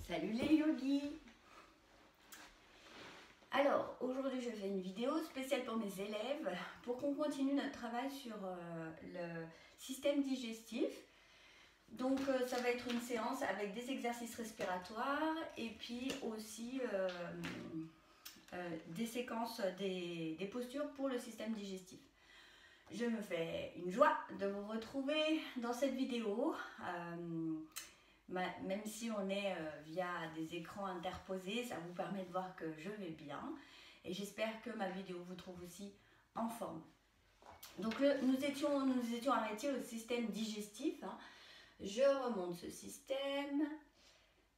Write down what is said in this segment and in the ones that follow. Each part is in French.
Salut les yogis. Alors aujourd'hui je fais une vidéo spéciale pour mes élèves pour qu'on continue notre travail sur le système digestif. Donc ça va être une séance avec des exercices respiratoires et puis aussi des séquences, des postures pour le système digestif. Je me fais une joie de vous retrouver dans cette vidéo. Même si on est via des écrans interposés, ça vous permet de voir que je vais bien. Et j'espère que ma vidéo vous trouve aussi en forme. Donc nous étions arrêtés au système digestif. Hein. Je remonte ce système.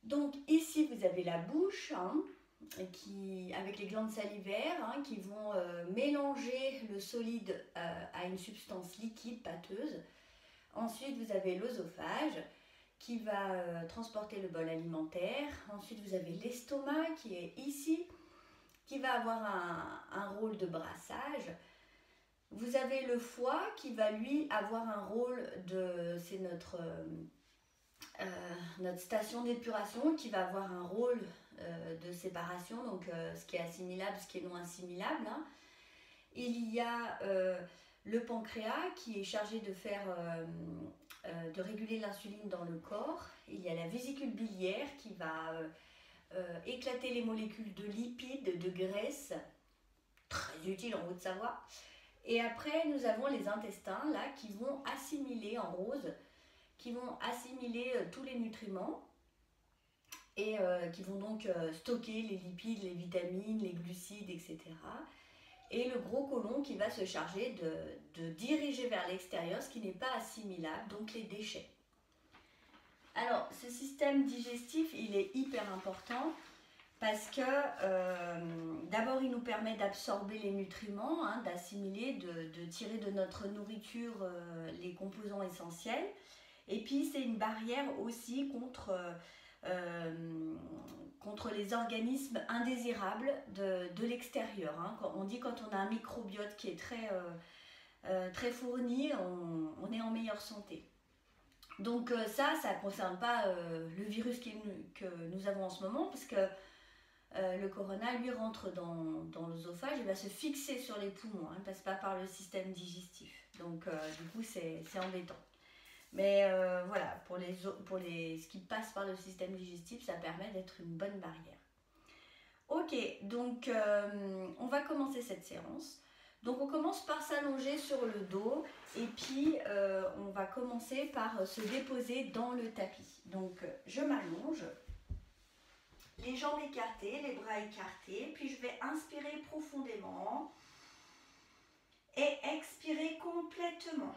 Donc ici vous avez la bouche avec les glandes salivaires qui vont mélanger le solide à une substance liquide pâteuse. Ensuite vous avez l'œsophage qui va transporter le bol alimentaire. Ensuite, vous avez l'estomac qui est ici, qui va avoir un rôle de brassage. Vous avez le foie qui va lui avoir un rôle c'est notre station d'épuration qui va avoir un rôle de séparation, donc ce qui est assimilable, ce qui est non assimilable. Hein. Il y a le pancréas qui est chargé de réguler l'insuline dans le corps. Il y a la vésicule biliaire qui va éclater les molécules de lipides, de graisse, très utile en Haute-Savoie. Et après, nous avons les intestins là qui vont assimiler en rose, qui vont assimiler tous les nutriments et qui vont donc stocker les lipides, les vitamines, les glucides, etc. Et le gros côlon qui va se charger de diriger vers l'extérieur ce qui n'est pas assimilable, donc les déchets. Alors, ce système digestif, il est hyper important parce que d'abord, il nous permet d'absorber les nutriments, d'assimiler, de tirer de notre nourriture les composants essentiels. Et puis, c'est une barrière aussi contre les organismes indésirables de l'extérieur. Hein. On dit quand on a un microbiote qui est très fourni, on est en meilleure santé. Donc ça ne concerne pas le virus que nous avons en ce moment, parce que le corona, lui, rentre dans l'œsophage et va se fixer sur les poumons, ne passe pas par le système digestif. Donc du coup, c'est embêtant. Mais voilà, pour ce qui passe par le système digestif, ça permet d'être une bonne barrière. Ok, donc on va commencer cette séance. Donc on commence par s'allonger sur le dos et puis on va commencer par se déposer dans le tapis. Donc je m'allonge, les jambes écartées, les bras écartés, puis je vais inspirer profondément et expirer complètement.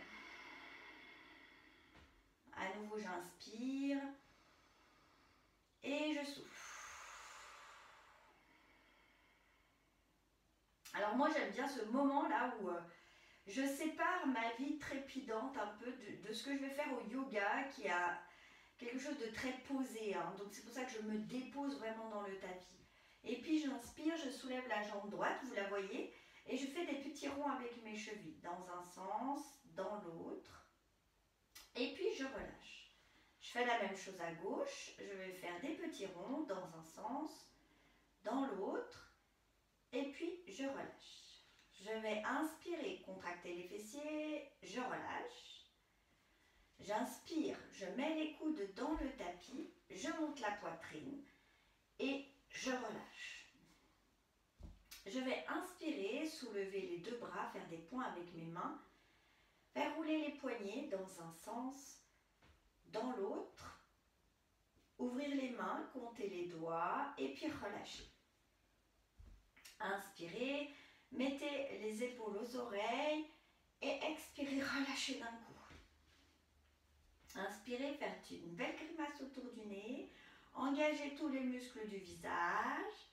À nouveau, j'inspire et je souffle. Alors moi, j'aime bien ce moment-là où je sépare ma vie trépidante un peu de ce que je vais faire au yoga, qui a quelque chose de très posé. Hein. Donc c'est pour ça que je me dépose vraiment dans le tapis. Et puis j'inspire, je soulève la jambe droite, vous la voyez, et je fais des petits ronds avec mes chevilles, dans un sens, dans l'autre. Et puis je relâche. Je fais la même chose à gauche, je vais faire des petits ronds dans un sens, dans l'autre, et puis je relâche. Je vais inspirer, contracter les fessiers, je relâche. J'inspire, je mets les coudes dans le tapis, je monte la poitrine et je relâche. Je vais inspirer, soulever les deux bras, faire des points avec mes mains, faire rouler les poignets dans un sens, dans l'autre, ouvrir les mains, compter les doigts et puis relâcher. Inspirez, mettez les épaules aux oreilles et expirez, relâchez d'un coup. Inspirez, faites une belle grimace autour du nez, engagez tous les muscles du visage,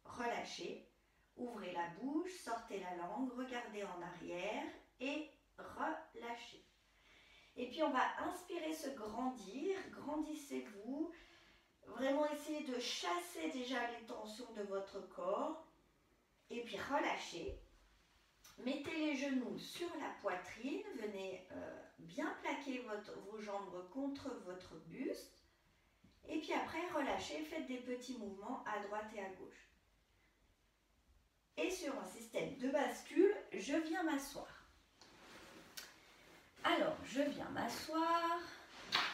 relâchez, ouvrez la bouche, sortez la langue, regardez en arrière et relâchez. Et puis on va inspirer, se grandir, grandissez-vous, vraiment essayez de chasser déjà les tensions de votre corps et puis relâchez. Mettez les genoux sur la poitrine, venez bien plaquer vos jambes contre votre buste Et puis après, relâchez, faites des petits mouvements à droite et à gauche. Et sur un système de bascule, je viens m'asseoir. Alors, je viens m'asseoir.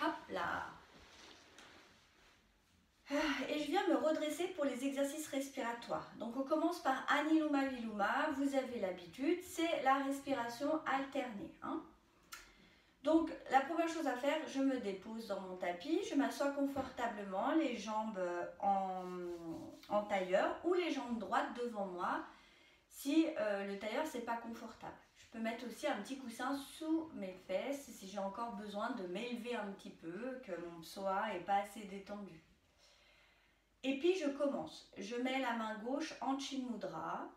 Hop là. Et je viens me redresser pour les exercices respiratoires. Donc on commence par Aniloma Viloma, vous avez l'habitude, c'est la respiration alternée. Donc la première chose à faire, je me dépose dans mon tapis, je m'assois confortablement, les jambes en tailleur ou les jambes droites devant moi si le tailleur c'est pas confortable. Je peux mettre aussi un petit coussin sous mes fesses si j'ai encore besoin de m'élever un petit peu, que mon psoas n'est pas assez détendu. Et puis je commence. Je mets la main gauche en Chin Mudra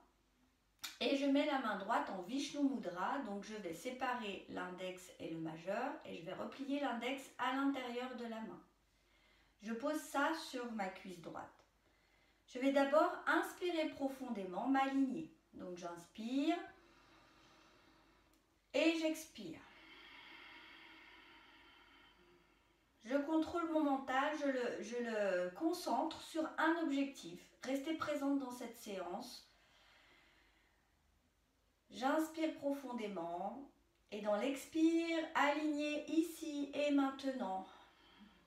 et je mets la main droite en Vishnu Mudra. Donc je vais séparer l'index et le majeur et je vais replier l'index à l'intérieur de la main. Je pose ça sur ma cuisse droite. Je vais d'abord inspirer profondément, m'aligner. Donc j'inspire et j'expire. Je contrôle mon mental, je le concentre sur un objectif. Restez présente dans cette séance. J'inspire profondément et dans l'expire, aligné ici et maintenant,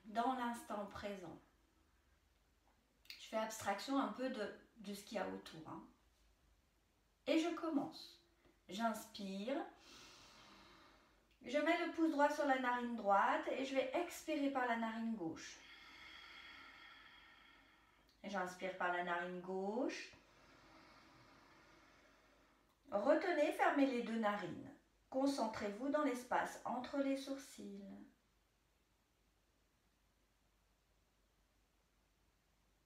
dans l'instant présent. Je fais abstraction un peu de ce qu'il y a autour. Et je commence. J'inspire. Je mets le pouce droit sur la narine droite et je vais expirer par la narine gauche. J'inspire par la narine gauche. Retenez, fermez les deux narines. Concentrez-vous dans l'espace entre les sourcils.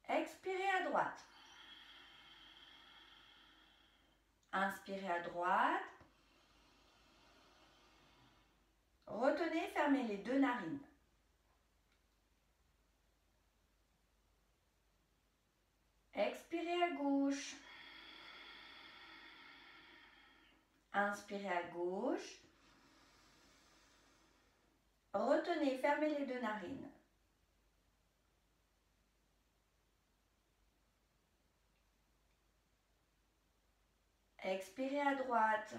Expirez à droite. Inspirez à droite. Retenez, fermez les deux narines. Expirez à gauche. Inspirez à gauche. Retenez, fermez les deux narines. Expirez à droite.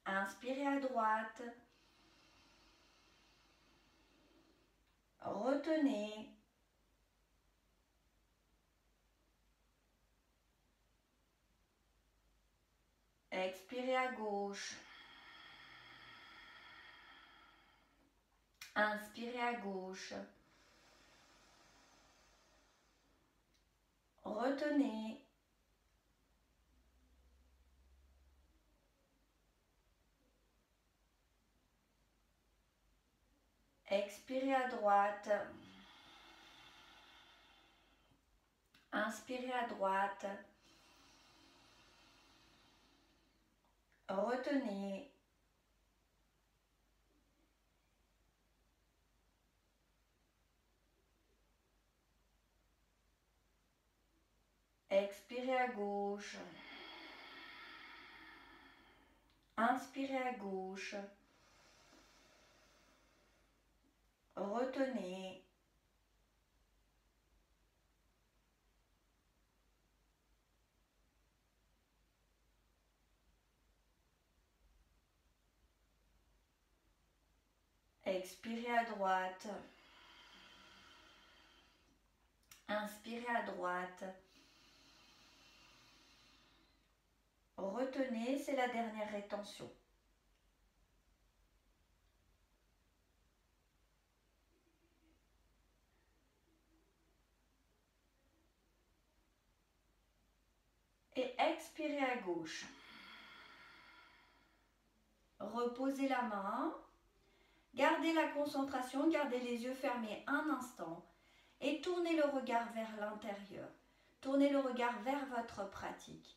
Inspirez à droite. Retenez. Expirez à gauche. Inspirez à gauche. Retenez. Expirez à droite. Inspirez à droite. Retenez. Expirez à gauche. Inspirez à gauche. Retenez. Expirez à droite. Inspirez à droite. Retenez, c'est la dernière rétention. Et expirez à gauche. Reposez la main. Gardez la concentration, gardez les yeux fermés un instant et tournez le regard vers l'intérieur. Tournez le regard vers votre pratique.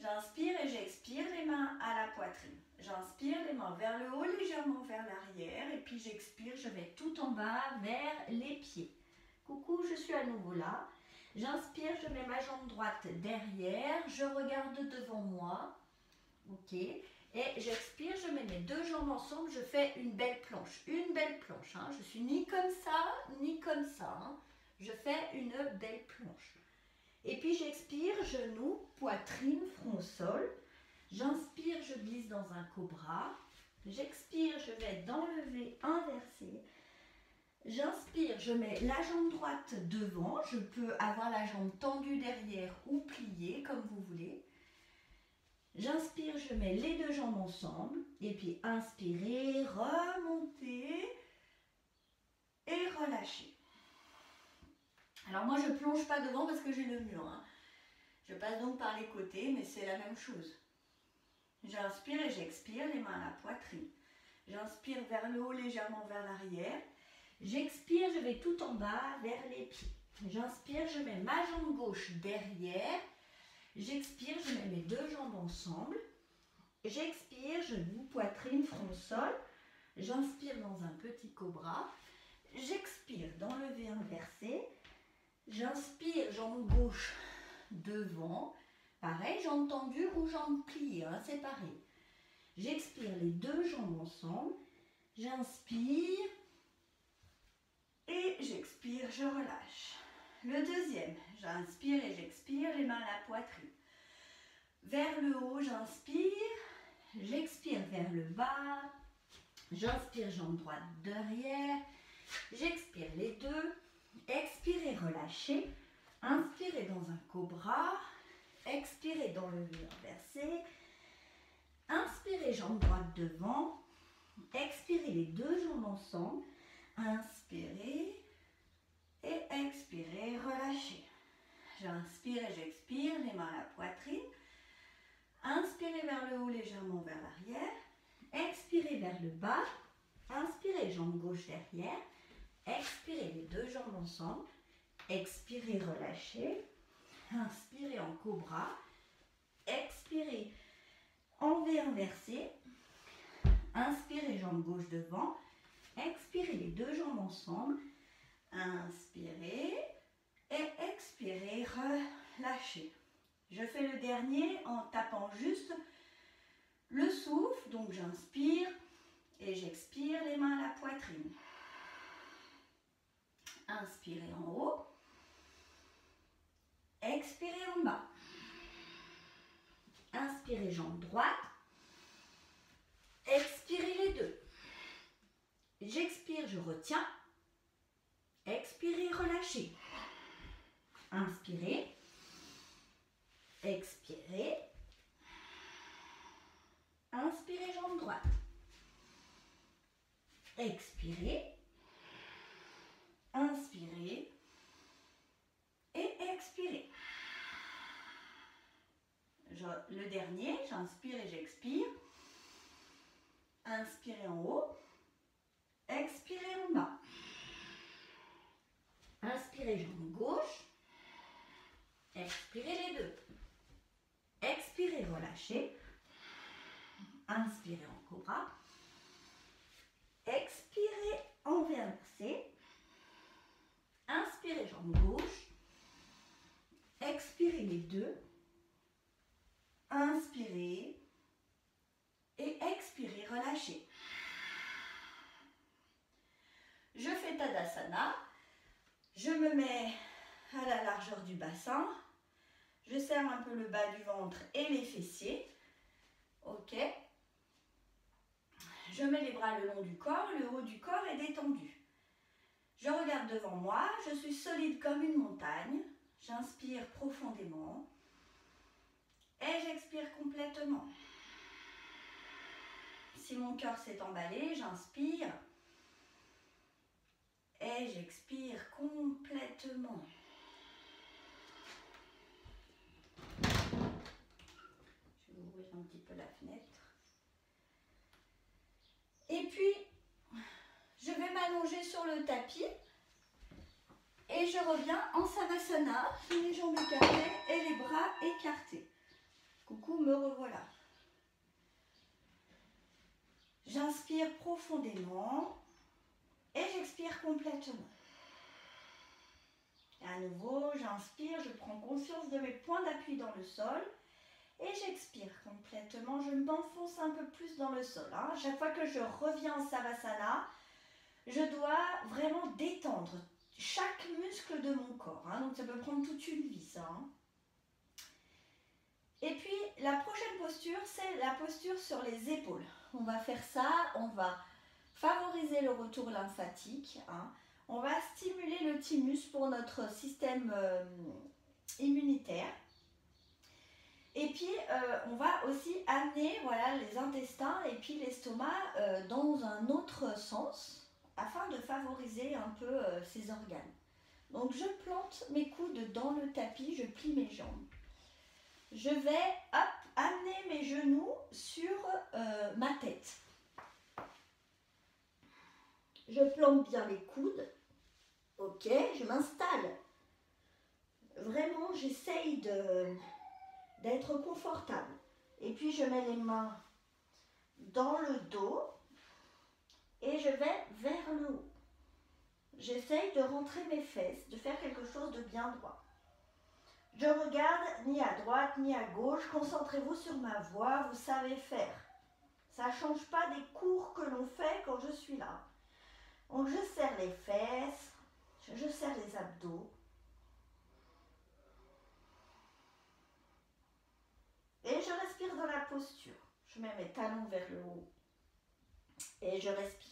J'inspire et j'expire, les mains à la poitrine. J'inspire, les mains vers le haut, légèrement vers l'arrière. Et puis j'expire, je vais tout en bas vers les pieds. Coucou, je suis à nouveau là. J'inspire, je mets ma jambe droite derrière. Je regarde devant moi. Ok. Et j'expire, je mets mes deux jambes ensemble. Je fais une belle planche. Une belle planche. Hein. Je suis ni comme ça, ni comme ça. Hein. Je fais une belle planche. Et puis j'expire, genoux, poitrine, front au sol. J'inspire, je glisse dans un cobra. J'expire, je vais d'enlever, inverser. J'inspire, je mets la jambe droite devant. Je peux avoir la jambe tendue derrière ou pliée, comme vous voulez. J'inspire, je mets les deux jambes ensemble. Et puis inspirez, remontez et relâchez. Alors moi, je ne plonge pas devant parce que j'ai le mur. Hein. Je passe donc par les côtés, mais c'est la même chose. J'inspire et j'expire, les mains à la poitrine. J'inspire vers le haut, légèrement vers l'arrière. J'expire, je vais tout en bas, vers les pieds. J'inspire, je mets ma jambe gauche derrière. J'expire, je mets mes deux jambes ensemble. J'expire, genoux, poitrine, front au sol. J'inspire dans un petit cobra. J'expire, d'enlever, inverser. J'inspire, jambe gauche devant. Pareil, jambe tendue ou jambe pliée, hein, c'est pareil. J'expire les deux jambes ensemble. J'inspire et j'expire, je relâche. Le deuxième, j'inspire et j'expire, les mains à la poitrine. Vers le haut, j'inspire. J'expire vers le bas. J'inspire, jambe droite derrière. J'expire les deux. Expirez, relâchez. Inspirez dans un cobra. Expirez dans le lever inversé. Inspirez, jambe droite devant. Expirez les deux jambes ensemble. Inspirez et expirez, relâchez. J'inspire et j'expire, les mains à la poitrine. Inspirez vers le haut, légèrement vers l'arrière. Expirez vers le bas. Inspirez, jambe gauche derrière. Expirez les deux jambes ensemble. Expirez, relâchez. Inspirez en cobra. Expirez en V inversé. Inspirez, jambe gauche devant. Expirez les deux jambes ensemble. Inspirez et expirez, relâchez. Je fais le dernier en tapant juste le souffle. Donc j'inspire et j'expire, les mains à la poitrine. Inspirez en haut. Expirez en bas. Inspirez, jambe droite. Expirez les deux. J'expire, je retiens. Expirez, relâchez. Inspirez. Expirez. Inspirez, jambe droite. Expirez. Inspirez. Et expirez. Le dernier, j'inspire et j'expire. Inspirez en haut. Expirez en bas. Inspirez, jambe gauche. Expirez les deux. Expirez, relâchez. Inspirez en cobra. Expirez en V inversé. Inspirez, jambe gauche. Expirez les deux. Inspirez. Et expirez, relâchez. Je fais Tadasana. Je me mets à la largeur du bassin. Je serre un peu le bas du ventre et les fessiers. Ok. Je mets les bras le long du corps. Le haut du corps est détendu. Je regarde devant moi. Je suis solide comme une montagne. J'inspire profondément. Et j'expire complètement. Si mon cœur s'est emballé, j'inspire. Et j'expire complètement. Je vais ouvrir un petit peu la fenêtre. Et puis, je vais m'allonger sur le tapis. Et je reviens en Savasana, les jambes écartées et les bras écartés. Coucou, me revoilà. J'inspire profondément et j'expire complètement. Et à nouveau, j'inspire, je prends conscience de mes points d'appui dans le sol et j'expire complètement. Je m'enfonce un peu plus dans le sol. Hein. Chaque fois que je reviens en Savasana, je dois vraiment détendre chaque muscle de mon corps. Hein. Donc ça peut prendre toute une vie, ça. Hein. Et puis, la prochaine posture, c'est la posture sur les épaules. On va faire ça, on va favoriser le retour lymphatique. Hein. On va stimuler le thymus pour notre système immunitaire. Et puis, on va aussi amener voilà, les intestins et puis l'estomac dans un autre sens afin de favoriser un peu ces organes. Donc, je plante mes coudes dans le tapis, je plie mes jambes. Je vais amener mes genoux sur ma tête. Je plante bien les coudes. Ok, je m'installe. Vraiment, j'essaye d'être confortable. Et puis, je mets les mains dans le dos et je vais vers le haut. J'essaye de rentrer mes fesses, de faire quelque chose de bien droit. Je regarde ni à droite ni à gauche. Concentrez-vous sur ma voix, vous savez faire. Ça ne change pas des cours que l'on fait quand je suis là. Donc, je serre les fesses, je serre les abdos. Et je respire dans la posture. Je mets mes talons vers le haut et je respire.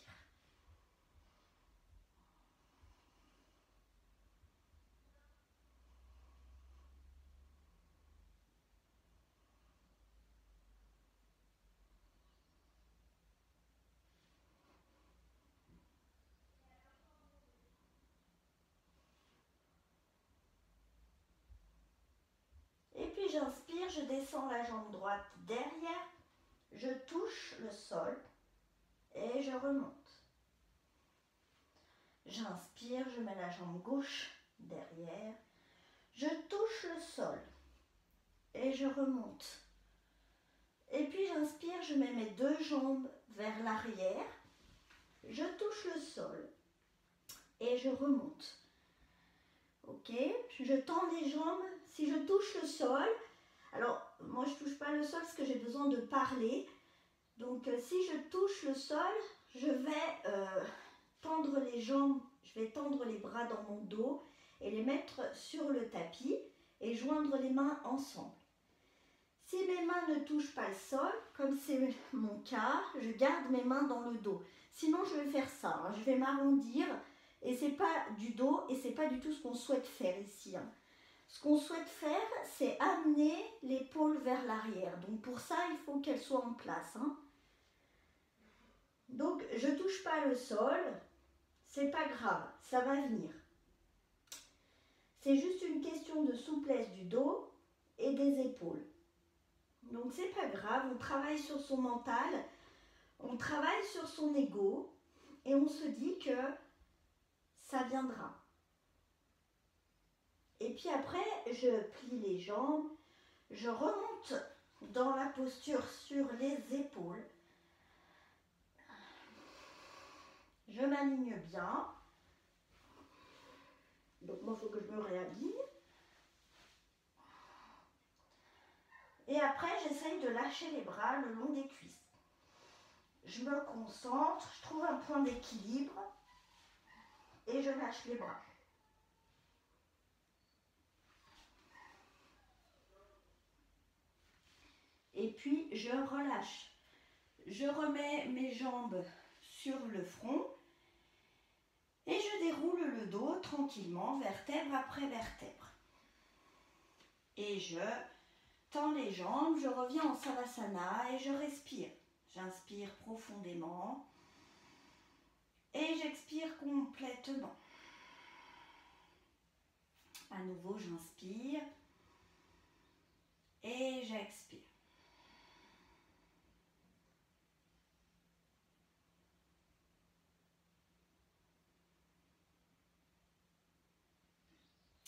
Et puis j'inspire, je descends la jambe droite derrière, je touche le sol et je remonte. J'inspire, je mets la jambe gauche derrière, je touche le sol et je remonte. Et puis j'inspire, je mets mes deux jambes vers l'arrière, je touche le sol et je remonte. Ok, je tends les jambes, si je touche le sol, alors moi je ne touche pas le sol parce que j'ai besoin de parler, donc si je touche le sol, je vais tendre les jambes, je vais tendre les bras dans mon dos et les mettre sur le tapis et joindre les mains ensemble. Si mes mains ne touchent pas le sol, comme c'est mon cas, je garde mes mains dans le dos. Sinon je vais faire ça, hein, je vais m'arrondir. Et c'est pas du dos et c'est pas du tout ce qu'on souhaite faire ici. Hein. Ce qu'on souhaite faire, c'est amener l'épaule vers l'arrière. Donc pour ça, il faut qu'elle soit en place. Hein. Donc je touche pas le sol, c'est pas grave, ça va venir. C'est juste une question de souplesse du dos et des épaules. Donc c'est pas grave, on travaille sur son mental, on travaille sur son ego et on se dit que ça viendra. Et puis après, je plie les jambes, je remonte dans la posture sur les épaules. Je m'aligne bien. Donc moi, il faut que je me réaligne. Et après, j'essaye de lâcher les bras le long des cuisses. Je me concentre, je trouve un point d'équilibre et je lâche les bras. Et puis, je relâche. Je remets mes jambes sur le front et je déroule le dos tranquillement, vertèbre après vertèbre. Et je tends les jambes, je reviens en Savasana et je respire. J'inspire profondément et j'expire complètement. À nouveau, j'inspire et j'expire.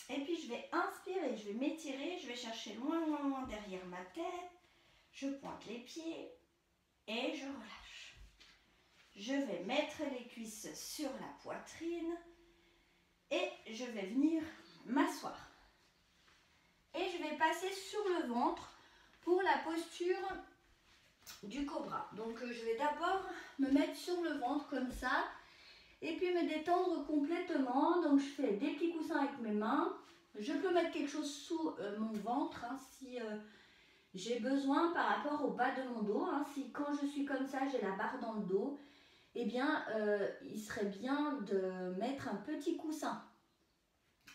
Et puis je vais inspirer, je vais m'étirer, je vais chercher loin, loin, loin derrière ma tête. Je pointe les pieds et je relâche. Je vais mettre les cuisses sur la poitrine et je vais venir m'asseoir. Et je vais passer sur le ventre pour la posture du cobra. Donc je vais d'abord me mettre sur le ventre comme ça et puis me détendre complètement. Donc je fais des petits coussins avec mes mains. Je peux mettre quelque chose sous mon ventre hein, si j'ai besoin par rapport au bas de mon dos. Hein. Si quand je suis comme ça, j'ai la barre dans le dos, eh bien il serait bien de mettre un petit coussin.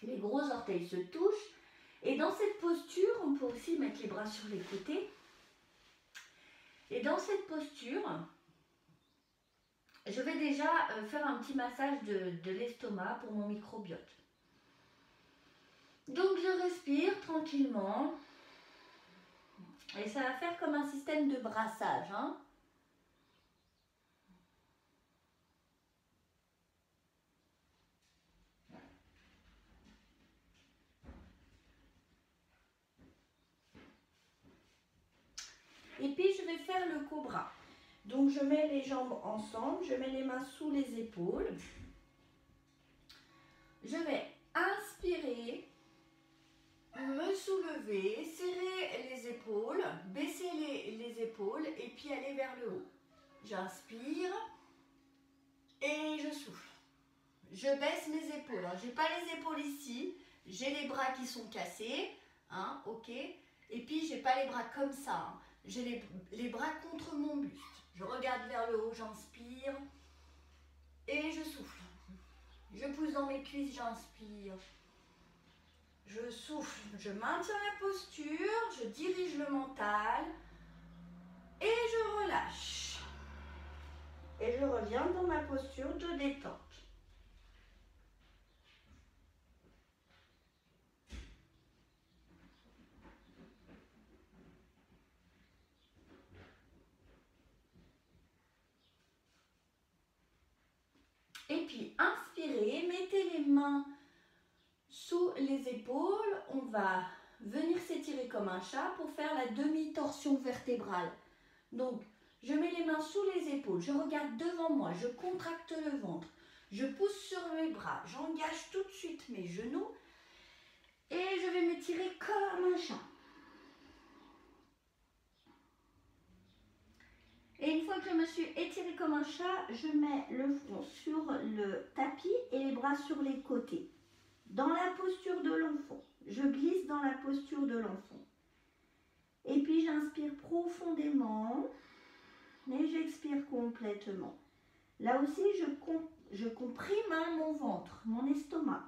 Les gros orteils se touchent. Et dans cette posture, on peut aussi mettre les bras sur les côtés. Et dans cette posture, je vais déjà faire un petit massage de l'estomac pour mon microbiote. Donc je respire tranquillement. Et ça va faire comme un système de brassage. Hein. Et puis je vais faire le cobra. Donc je mets les jambes ensemble, je mets les mains sous les épaules. Je vais inspirer, me soulever, serrer les épaules, baisser les épaules et puis aller vers le haut. J'inspire et je souffle. Je baisse mes épaules. Je n'ai pas les épaules ici, j'ai les bras qui sont cassés, hein, ok. Et puis j'ai pas les bras comme ça, hein. J'ai les bras contre mon buste. Je regarde vers le haut, j'inspire et je souffle. Je pousse dans mes cuisses, j'inspire. Je souffle, je maintiens la posture, je dirige le mental et je relâche. Et je reviens dans ma posture de détente. Et puis inspirez, mettez les mains sous les épaules, on va venir s'étirer comme un chat pour faire la demi-torsion vertébrale. Donc, je mets les mains sous les épaules, je regarde devant moi, je contracte le ventre, je pousse sur mes bras, j'engage tout de suite mes genoux et je vais m'étirer comme un chat. Et une fois que je me suis étirée comme un chat, je mets le front sur le tapis et les bras sur les côtés. Dans la posture de l'enfant, je glisse dans la posture de l'enfant. Et puis j'inspire profondément et j'expire complètement. Là aussi, je comprime mon ventre, mon estomac.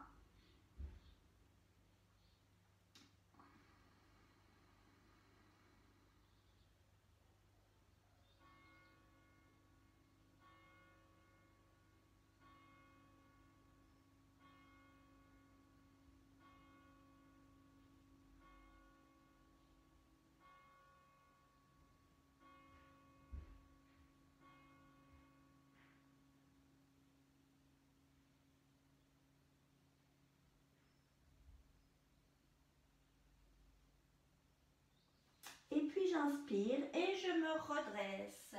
Et puis j'inspire et je me redresse.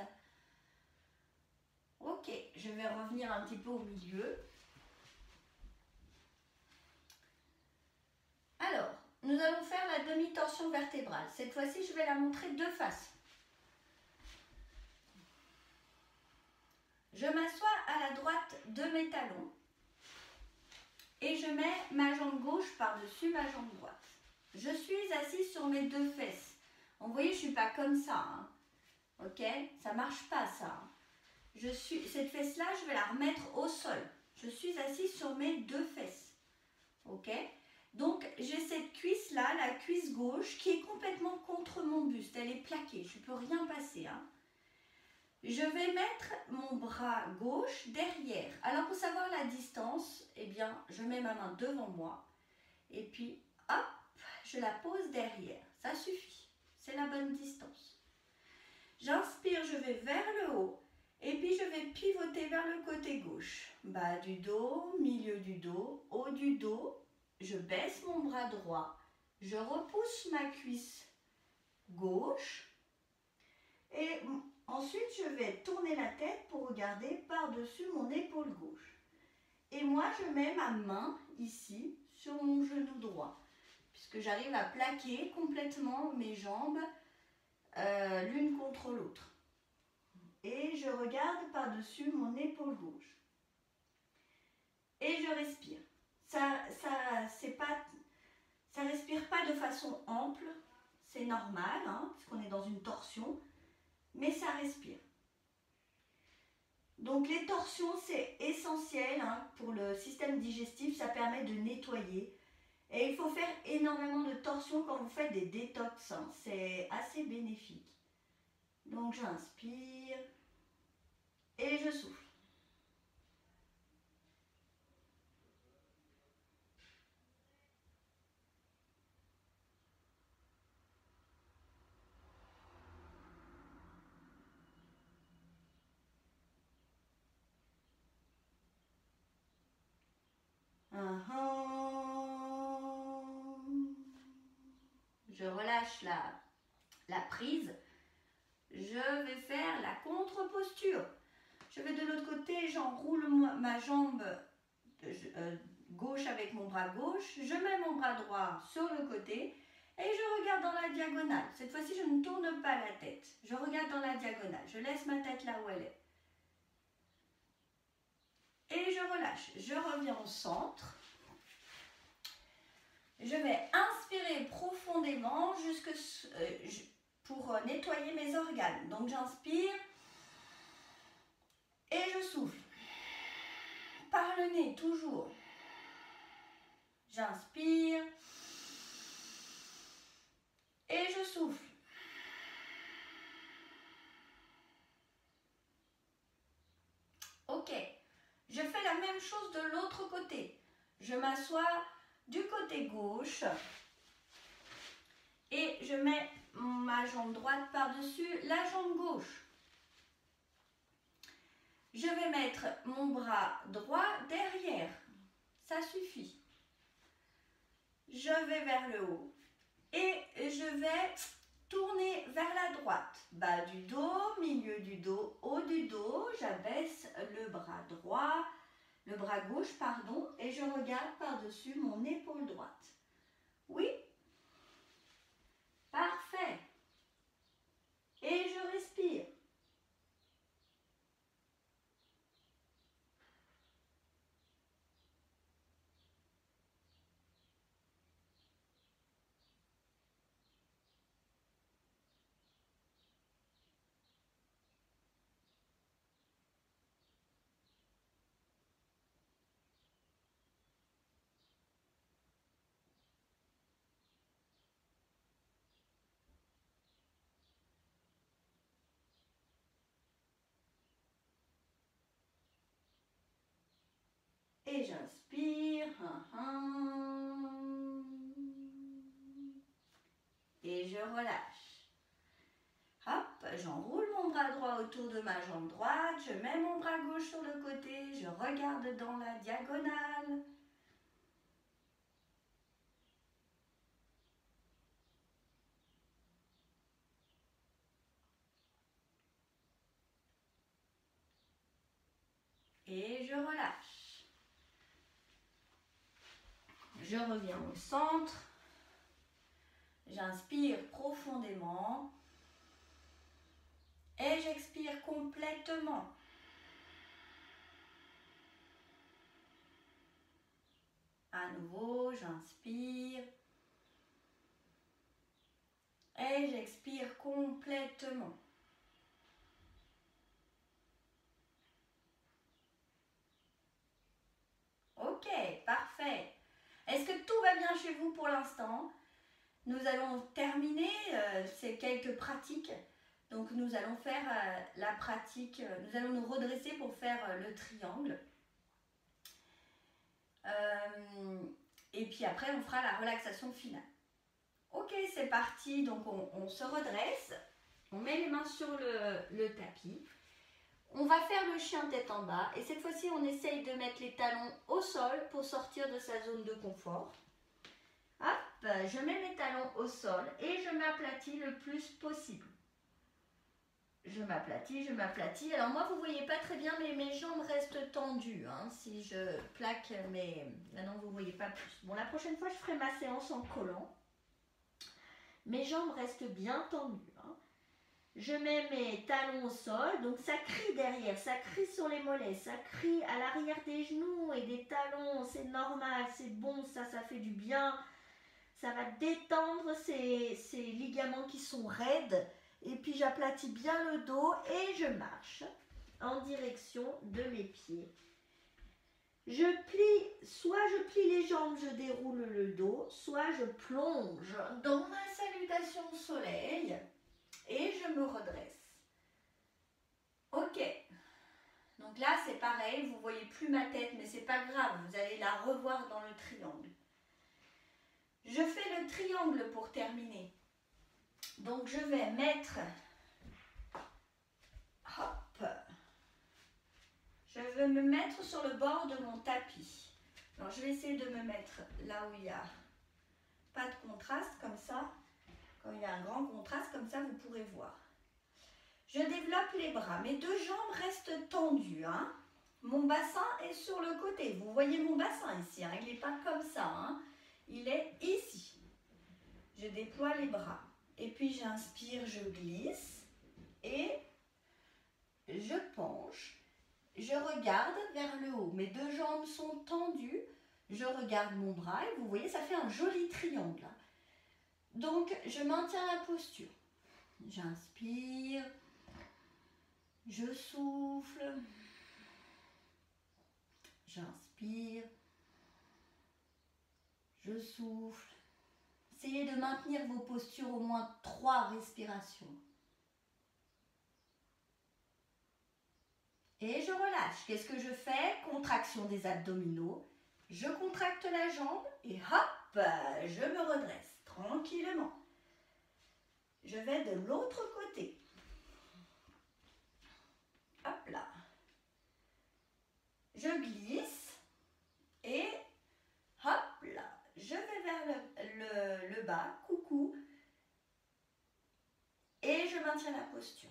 Ok, je vais revenir un petit peu au milieu. Alors, nous allons faire la demi-torsion vertébrale. Cette fois-ci, je vais la montrer de face. Je m'assois à la droite de mes talons et je mets ma jambe gauche par-dessus ma jambe droite. Je suis assise sur mes deux fesses. Vous voyez, je ne suis pas comme ça. Hein. Ok, ça ne marche pas ça. Cette fesse-là, je vais la remettre au sol. Je suis assise sur mes deux fesses. Ok, donc j'ai cette cuisse-là, la cuisse gauche, qui est complètement contre mon buste. Elle est plaquée, je ne peux rien passer. Hein. Je vais mettre mon bras gauche derrière. Alors pour savoir la distance, eh bien, je mets ma main devant moi. Et puis, hop, je la pose derrière. Ça suffit. C'est la bonne distance. J'inspire, je vais vers le haut. Et puis, je vais pivoter vers le côté gauche. Bas du dos, milieu du dos, haut du dos. Je baisse mon bras droit. Je repousse ma cuisse gauche. Et ensuite, je vais tourner la tête pour regarder par-dessus mon épaule gauche. Et moi, je mets ma main ici sur mon genou droit, puisque j'arrive à plaquer complètement mes jambes l'une contre l'autre. Et je regarde par-dessus mon épaule gauche. Et je respire. Ça respire pas de façon ample, c'est normal, hein, puisqu'on est dans une torsion, mais ça respire. Donc les torsions, c'est essentiel hein, pour le système digestif, ça permet de nettoyer. Et il faut faire énormément de torsions quand vous faites des détox, hein, c'est assez bénéfique. Donc j'inspire et je souffle. Je relâche la prise. Je vais faire la contre-posture. Je vais de l'autre côté, j'enroule ma jambe gauche avec mon bras gauche. Je mets mon bras droit sur le côté et je regarde dans la diagonale. Cette fois-ci, je ne tourne pas la tête. Je regarde dans la diagonale. Je laisse ma tête là où elle est. Et je relâche. Je reviens au centre. Je vais inspirer profondément pour nettoyer mes organes. Donc j'inspire et je souffle. Par le nez, toujours. J'inspire et je souffle. Ok. Je fais la même chose de l'autre côté. Je m'assois du côté gauche et je mets ma jambe droite par-dessus la jambe gauche. Je vais mettre mon bras droit derrière. Ça suffit. Je vais vers le haut et je vais tourner vers la droite. Bas du dos, milieu du dos, haut du dos. J'abaisse le bras droit, le bras gauche, pardon, et je regarde par-dessus mon épaule droite. Oui? Parfait. Et je respire. Et j'inspire. Et je relâche. Hop, j'enroule mon bras droit autour de ma jambe droite. Je mets mon bras gauche sur le côté. Je regarde dans la diagonale. Et je relâche. Je reviens au centre. J'inspire profondément. Et j'expire complètement. À nouveau, j'inspire. Et j'expire complètement. Ok, parfait. Est-ce que tout va bien chez vous pour l'instant? Nous allons terminer ces quelques pratiques. Donc nous allons faire la pratique, nous allons nous redresser pour faire le triangle. Et puis après on fera la relaxation finale. Ok, c'est parti. Donc on se redresse, on met les mains sur le tapis. On va faire le chien tête en bas et cette fois-ci on essaye de mettre les talons au sol pour sortir de sa zone de confort. Hop, je mets mes talons au sol et je m'aplatis le plus possible. je m'aplatis, je m'aplatis. Alors moi, vous voyez pas très bien, mais mes jambes restent tendues. Hein, si je plaque mes... Maintenant, vous voyez pas plus. Bon, la prochaine fois, je ferai ma séance en collant. Mes jambes restent bien tendues. Hein. Je mets mes talons au sol, donc ça crie derrière, ça crie sur les mollets, ça crie à l'arrière des genoux et des talons, c'est normal, c'est bon, ça fait du bien. Ça va détendre ces ligaments qui sont raides. Et puis j'aplatis bien le dos et je marche en direction de mes pieds. Je plie, soit je plie les jambes, je déroule le dos, soit je plonge dans ma salutation au soleil et je me redresse. Ok, donc là c'est pareil, vous ne voyez plus ma tête, mais c'est pas grave, vous allez la revoir dans le triangle. Je fais le triangle pour terminer. Donc je vais mettre, hop, je vais me mettre sur le bord de mon tapis. Alors je vais essayer de me mettre là où il n'y a pas de contraste, comme ça. Quand il y a un grand contraste, comme ça vous pourrez voir. Je développe les bras, mes deux jambes restent tendues. Hein. Mon bassin est sur le côté, vous voyez mon bassin ici, hein. Il n'est pas comme ça, hein. Il est ici. Je déploie les bras. Et puis j'inspire, je glisse et je penche. Je regarde vers le haut. Mes deux jambes sont tendues. Je regarde mon bras et vous voyez, ça fait un joli triangle. Donc, je maintiens la posture. J'inspire. Je souffle. J'inspire. Je souffle. Essayez de maintenir vos postures au moins 3 respirations. Et je relâche. Qu'est-ce que je fais? Contraction des abdominaux. Je contracte la jambe et hop, je me redresse tranquillement. Je vais de l'autre côté. Hop là. Je glisse et hop là. Je vais vers le bas, coucou, et je maintiens la posture.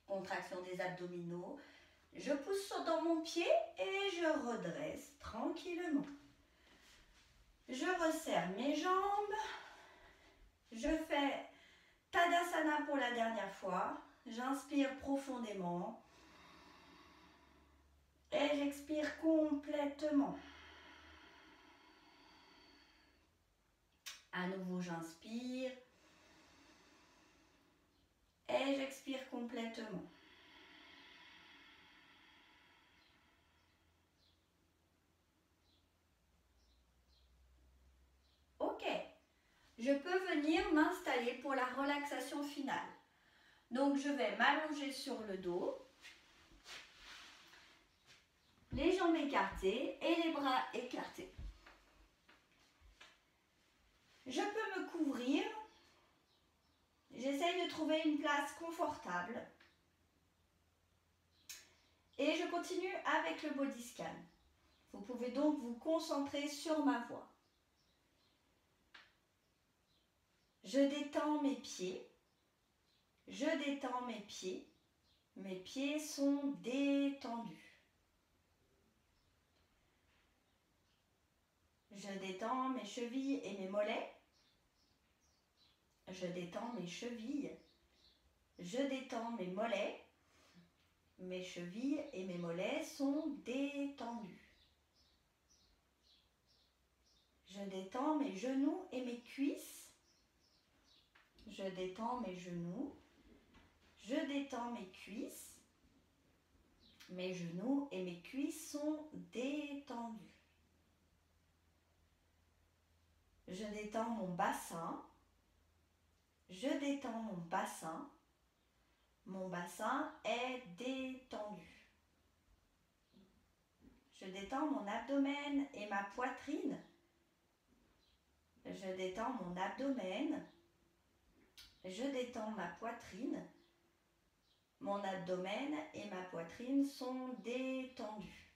Contraction des abdominaux. Je pousse dans mon pied et je redresse tranquillement. Je resserre mes jambes. Je fais Tadasana pour la dernière fois. J'inspire profondément. Et j'expire complètement. À nouveau, j'inspire. Et j'expire complètement. Ok. Je peux venir m'installer pour la relaxation finale. Donc, je vais m'allonger sur le dos. Les jambes écartées et les bras écartés. Je peux me couvrir. J'essaye de trouver une place confortable. Et je continue avec le body scan. Vous pouvez donc vous concentrer sur ma voix. Je détends mes pieds. Je détends mes pieds. Mes pieds sont détendus. Je détends mes chevilles et mes mollets. Je détends mes chevilles. Je détends mes mollets. Mes chevilles et mes mollets sont détendus. Je détends mes genoux et mes cuisses. Je détends mes genoux. Je détends mes cuisses. Mes genoux et mes cuisses sont détendus. Je détends mon bassin. Je détends mon bassin. Mon bassin est détendu. Je détends mon abdomen et ma poitrine. Je détends mon abdomen. Je détends ma poitrine. Mon abdomen et ma poitrine sont détendus.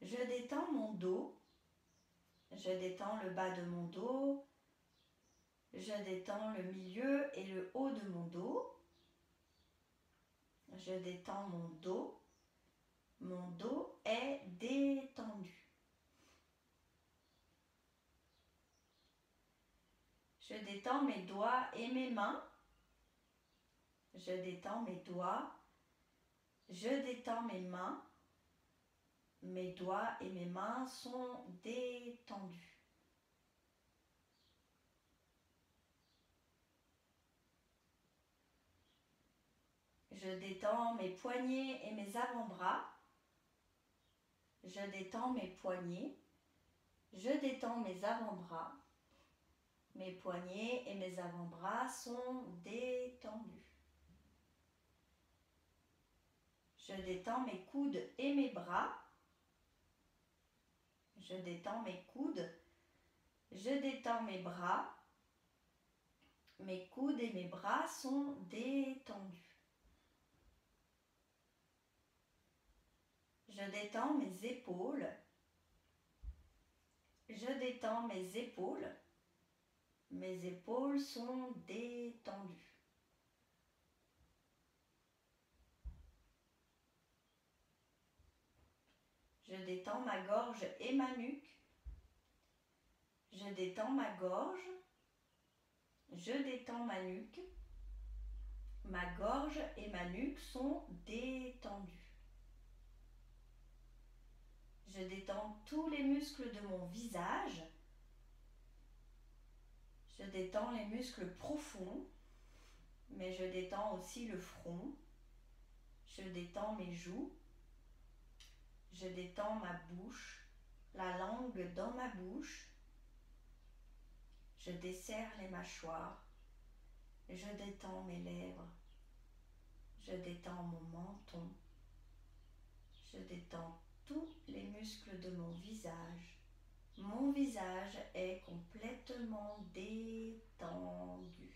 Je détends mon dos. Je détends le bas de mon dos. Je détends le milieu et le haut de mon dos. Je détends mon dos. Mon dos est détendu. Je détends mes doigts et mes mains. Je détends mes doigts. Je détends mes mains. Mes doigts et mes mains sont détendus. Je détends mes poignets et mes avant-bras. Je détends mes poignets. Je détends mes avant-bras. Mes poignets et mes avant-bras sont détendus. Je détends mes coudes et mes bras. Je détends mes coudes. Je détends mes bras. Mes coudes et mes bras sont détendus. Je détends mes épaules. Je détends mes épaules. Mes épaules sont détendues. Je détends ma gorge et ma nuque. Je détends ma gorge. Je détends ma nuque. Ma gorge et ma nuque sont détendues. Je détends tous les muscles de mon visage. Je détends les muscles profonds, mais je détends aussi le front. Je détends mes joues. Je détends ma bouche, la langue dans ma bouche. Je desserre les mâchoires. Je détends mes lèvres. Je détends mon menton. Je détends tous les muscles de mon visage. Mon visage est complètement détendu.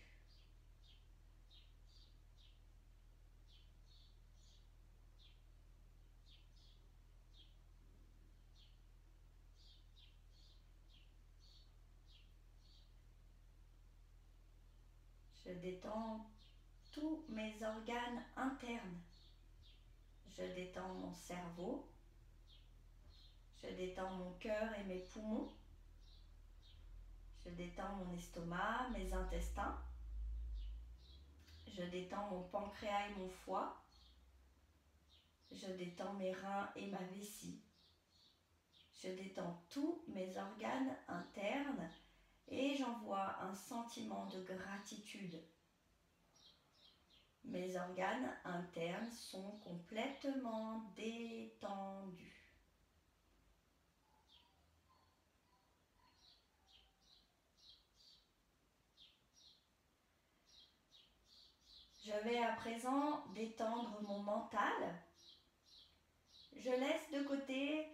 Je détends tous mes organes internes. Je détends mon cerveau. Je détends mon cœur et mes poumons. Je détends mon estomac, mes intestins. Je détends mon pancréas et mon foie. Je détends mes reins et ma vessie. Je détends tous mes organes internes et j'envoie un sentiment de gratitude. Mes organes internes sont complètement détendus. Je vais à présent détendre mon mental. Je laisse de côté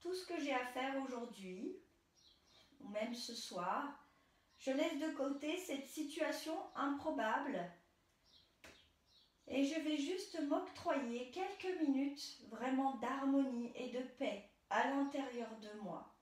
tout ce que j'ai à faire aujourd'hui, ou même ce soir. Je laisse de côté cette situation improbable et je vais juste m'octroyer quelques minutes vraiment d'harmonie et de paix à l'intérieur de moi.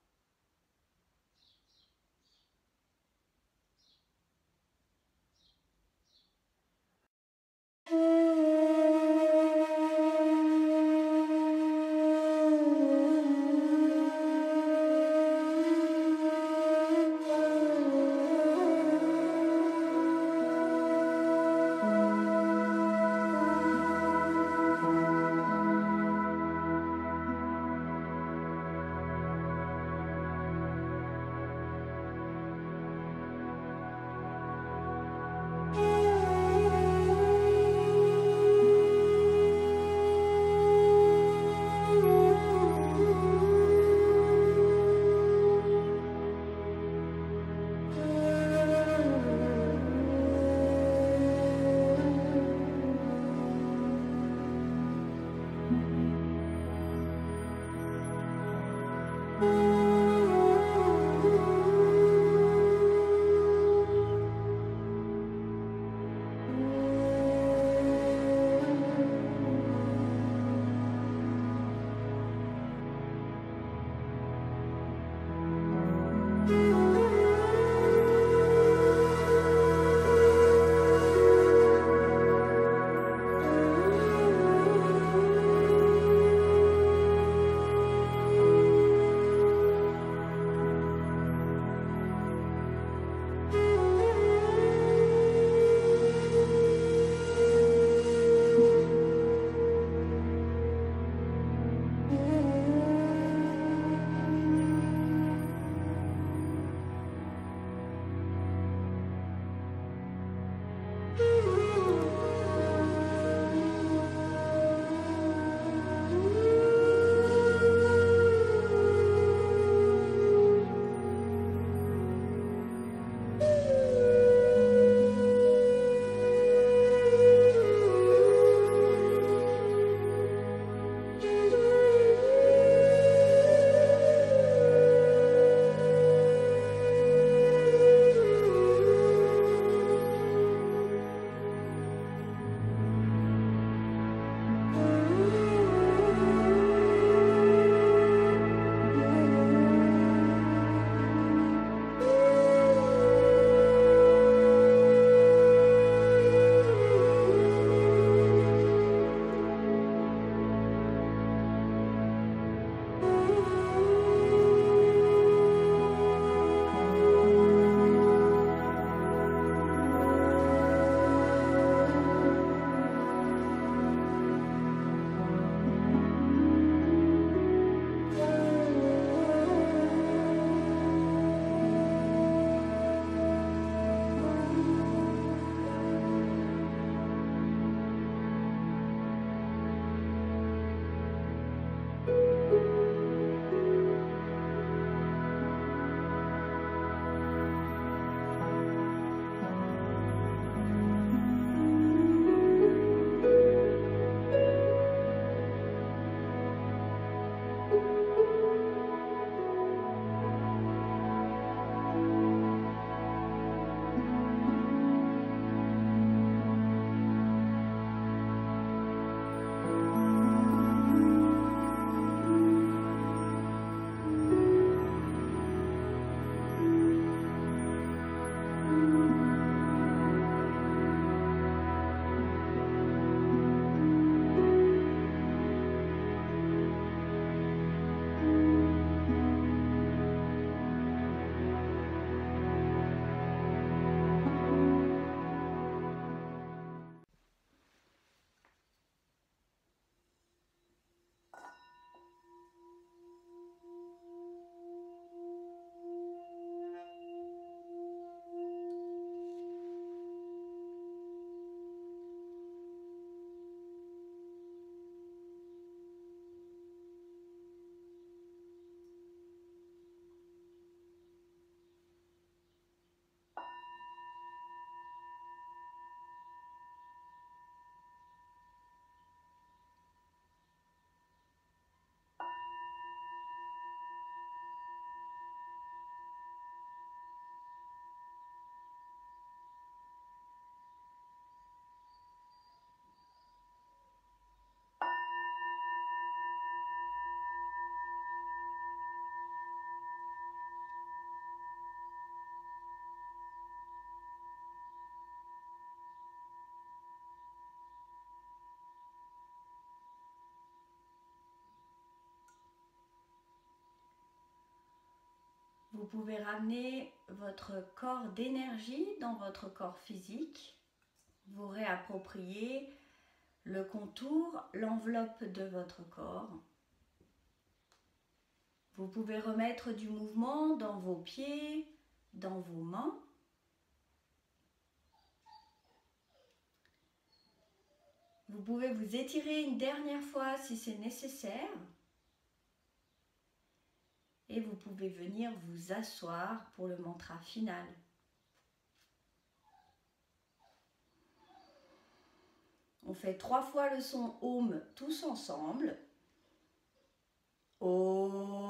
Vous pouvez ramener votre corps d'énergie dans votre corps physique. Vous réappropriez le contour, l'enveloppe de votre corps. Vous pouvez remettre du mouvement dans vos pieds, dans vos mains. Vous pouvez vous étirer une dernière fois si c'est nécessaire. Et vous pouvez venir vous asseoir pour le mantra final. On fait 3 fois le son Om tous ensemble. Om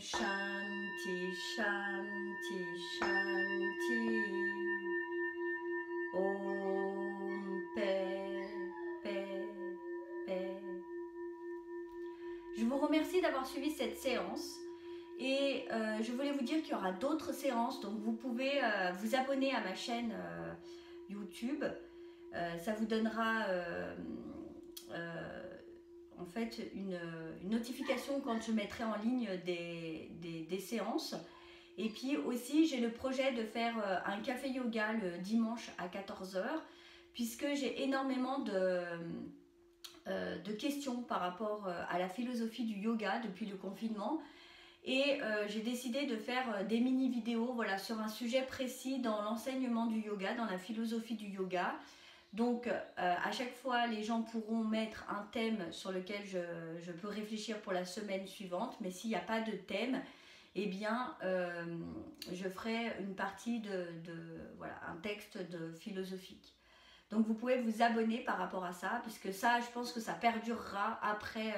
Shanti Shanti Shanti. Om paix, paix, paix. Je vous remercie d'avoir suivi cette séance et je voulais vous dire qu'il y aura d'autres séances, donc vous pouvez vous abonner à ma chaîne YouTube. Ça vous donnera en fait une notification quand je mettrai en ligne des séances. Et puis aussi j'ai le projet de faire un café yoga le dimanche à 14 h, puisque j'ai énormément de questions par rapport à la philosophie du yoga depuis le confinement. Et j'ai décidé de faire des mini vidéos, voilà, sur un sujet précis dans l'enseignement du yoga, dans la philosophie du yoga. Donc à chaque fois les gens pourront mettre un thème sur lequel je peux réfléchir pour la semaine suivante, mais s'il n'y a pas de thème, eh bien je ferai une partie voilà, un texte philosophique. Donc vous pouvez vous abonner par rapport à ça, puisque ça, je pense que ça perdurera après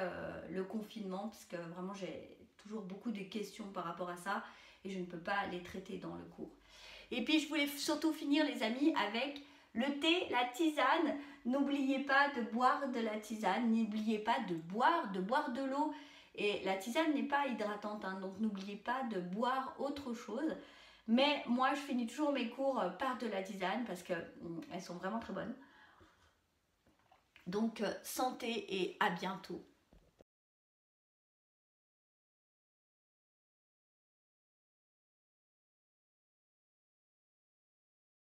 le confinement, puisque vraiment j'ai toujours beaucoup de questions par rapport à ça et je ne peux pas les traiter dans le cours. Et puis je voulais surtout finir les amis avec le thé, la tisane. N'oubliez pas de boire de la tisane, n'oubliez pas de boire de l'eau. Et la tisane n'est pas hydratante, hein, donc n'oubliez pas de boire autre chose. Mais moi, je finis toujours mes cours par de la tisane parce qu'elles sont vraiment très bonnes. Donc, santé et à bientôt.